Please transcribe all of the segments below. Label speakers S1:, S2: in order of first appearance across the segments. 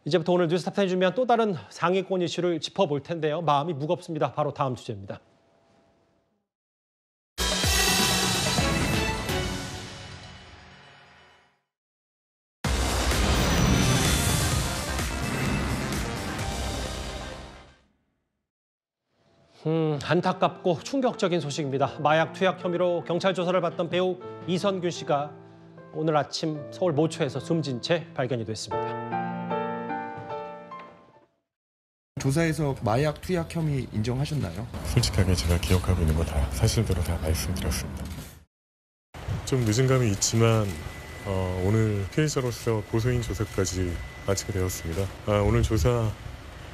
S1: 이제부터 오늘 뉴스탑10이 준비한 또 다른 상위권 이슈를 짚어볼 텐데요. 마음이 무겁습니다. 바로 다음 주제입니다. 안타깝고 충격적인 소식입니다. 마약 투약 혐의로 경찰 조사를 받던 배우 이선균 씨가 오늘 아침 서울 모처에서 숨진 채 발견이 됐습니다.
S2: 조사에서 마약 투약 혐의 인정하셨나요?
S3: 솔직하게 제가 기억하고 있는 거 다 사실대로 다 말씀드렸습니다. 좀 늦은 감이 있지만 오늘 피해자로서 고소인 조사까지 마치게 되었습니다. 오늘 조사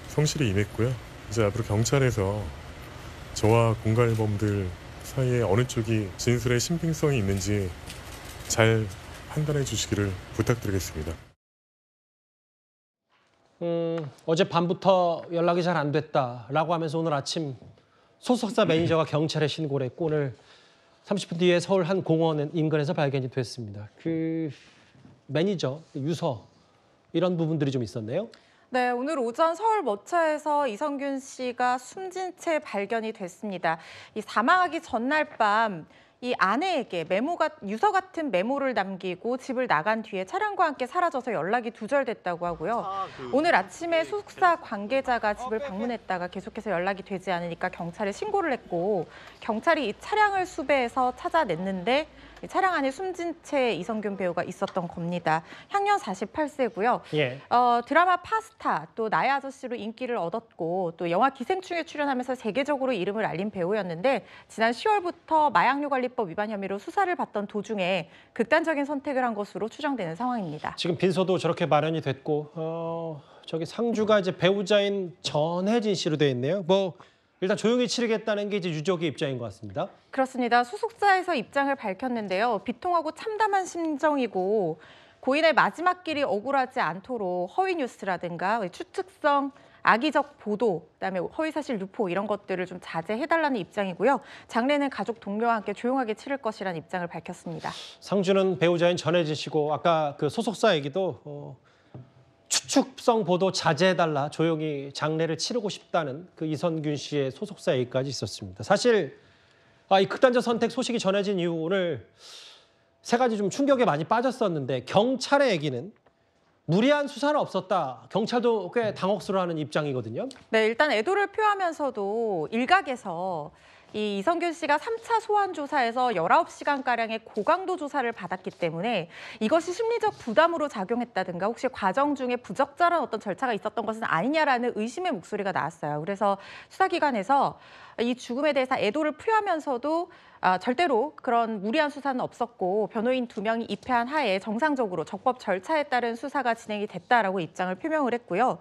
S3: 성실히 임했고요. 이제 앞으로 경찰에서 저와 공갈범들 사이에 어느 쪽이 진술의 신빙성이 있는지 잘 판단해 주시기를 부탁드리겠습니다.
S1: 어제 밤부터 연락이 잘 안 됐다라고 하면서 오늘 아침 소속사 매니저가 경찰에 신고를 했고 오늘 30분 뒤에 서울 한 공원 인근에서 발견이 됐습니다. 그 매니저, 유서 이런 부분들이 좀 있었네요.
S4: 네, 오늘 오전 서울 모처에서 이선균 씨가 숨진 채 발견이 됐습니다. 이 사망하기 전날 밤 이 아내에게 유서 같은 메모를 남기고 집을 나간 뒤에 차량과 함께 사라져서 연락이 두절됐다고 하고요. 오늘 아침에 소속사 관계자가 집을 방문했다가 계속해서 연락이 되지 않으니까 경찰에 신고를 했고 경찰이 이 차량을 수배해서 찾아냈는데 이 차량 안에 숨진 채 이선균 배우가 있었던 겁니다. 향년 48세고요.
S1: 예.
S4: 드라마 파스타, 또 나의 아저씨로 인기를 얻었고 또 영화 기생충에 출연하면서 세계적으로 이름을 알린 배우였는데 지난 10월부터 마약류관리법 위반 혐의로 수사를 받던 도중에 극단적인 선택을 한 것으로 추정되는 상황입니다.
S1: 지금 빈소도 저렇게 마련이 됐고 저기 상주가 이제 배우자인 전혜진 씨로 돼 있네요. 일단 조용히 치르겠다는 게 이제 유족의 입장인 것 같습니다. 그렇습니다.
S4: 소속사에서 입장을 밝혔는데요. 비통하고 참담한 심정이고 고인의 마지막 길이 억울하지 않도록 허위 뉴스라든가 추측성, 악의적 보도, 그다음에 허위사실 유포 이런 것들을 좀 자제해달라는 입장이고요. 장례는 가족 동료와 함께 조용하게 치를 것이라는 입장을 밝혔습니다.
S1: 상주는 배우자인 전혜진 씨고 아까 그 소속사 얘기도 추측성 보도 자제해달라, 조용히 장례를 치르고 싶다는 그 이선균 씨의 소속사 얘기까지 있었습니다. 사실 이 극단적 선택 소식이 전해진 이후 오늘 세 가지 좀 충격에 많이 빠졌었는데 경찰의 얘기는 무리한 수사는 없었다. 경찰도 꽤 당혹스러워하는 입장이거든요.
S4: 네, 일단 애도를 표하면서도 일각에서 이 이선균 씨가 3차 소환 조사에서 19시간가량의 고강도 조사를 받았기 때문에 이것이 심리적 부담으로 작용했다든가 혹시 과정 중에 부적절한 어떤 절차가 있었던 것은 아니냐라는 의심의 목소리가 나왔어요. 그래서 수사기관에서 이 죽음에 대해서 애도를 표하면서도 절대로 그런 무리한 수사는 없었고 변호인 2명이 입회한 하에 정상적으로 적법 절차에 따른 수사가 진행이 됐다라고 입장을 표명을 했고요.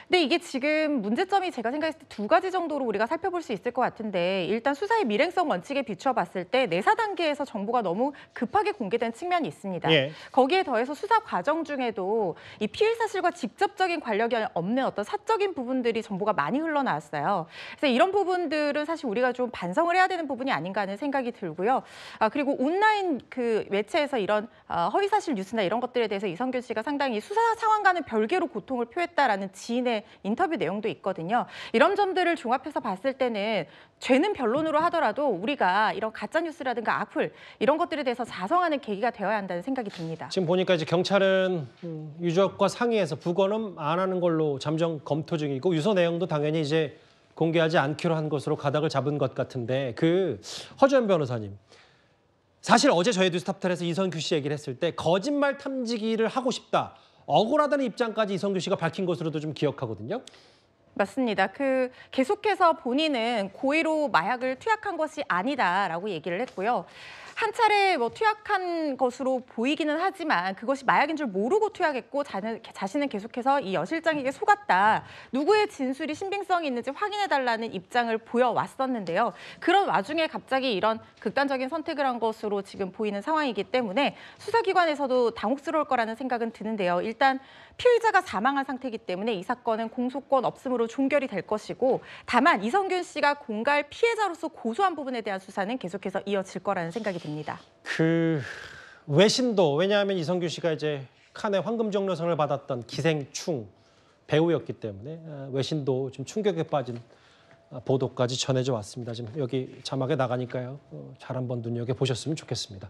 S4: 근데 이게 지금 문제점이 제가 생각했을 때 2가지 정도로 우리가 살펴볼 수 있을 것 같은데 일단 수사의 밀행성 원칙에 비추어 봤을 때 내사 단계에서 정보가 너무 급하게 공개된 측면이 있습니다.
S1: 예.
S4: 거기에 더해서 수사 과정 중에도 이 피의 사실과 직접적인 관련이 없는 어떤 사적인 부분들이 정보가 많이 흘러나왔어요. 그래서 이런 부분들은 사실 우리가 좀 반성을 해야 되는 부분이 아닌가 하는 생각이 들고요. 그리고 온라인 그 매체에서 이런 허위사실 뉴스나 이런 것들에 대해서 이선균 씨가 상당히 수사 상황과는 별개로 고통을 표했다라는 지인의 인터뷰 내용도 있거든요. 이런 점들을 종합해서 봤을 때는 죄는 변론으로 하더라도 우리가 이런 가짜뉴스라든가 악플 이런 것들에 대해서 자성하는 계기가 되어야 한다는 생각이 듭니다.
S1: 지금 보니까 이제 경찰은 유족과 상의해서 부검은 안 하는 걸로 잠정 검토 중이고 유서 내용도 당연히 이제 공개하지 않기로 한 것으로 가닥을 잡은 것 같은데 그 허주연 변호사님. 사실 어제 저희 뉴스탑10에서 이선균 씨 얘기를 했을 때 거짓말 탐지기를 하고 싶다. 억울하다는 입장까지 이선균 씨가 밝힌 것으로도 좀 기억하거든요.
S4: 맞습니다. 계속해서 본인은 고의로 마약을 투약한 것이 아니다라고 얘기를 했고요. 한 차례 투약한 것으로 보이기는 하지만 그것이 마약인 줄 모르고 투약했고 자신은 계속해서 이 여실장에게 속았다. 누구의 진술이 신빙성이 있는지 확인해달라는 입장을 보여왔었는데요. 그런 와중에 갑자기 이런 극단적인 선택을 한 것으로 지금 보이는 상황이기 때문에 수사기관에서도 당혹스러울 거라는 생각은 드는데요. 일단 피의자가 사망한 상태이기 때문에 이 사건은 공소권 없음으로 종결이 될 것이고 다만 이선균 씨가 공갈 피해자로서 고소한 부분에 대한 수사는 계속해서 이어질 거라는 생각이 듭니다.
S1: 그 외신도 왜냐하면 이선균 씨가 이제 칸의 황금종려상을 받았던 기생충 배우였기 때문에 외신도 좀 충격에 빠진 보도까지 전해져 왔습니다. 지금 여기 자막에 나가니까요. 잘 한번 눈여겨보셨으면 좋겠습니다.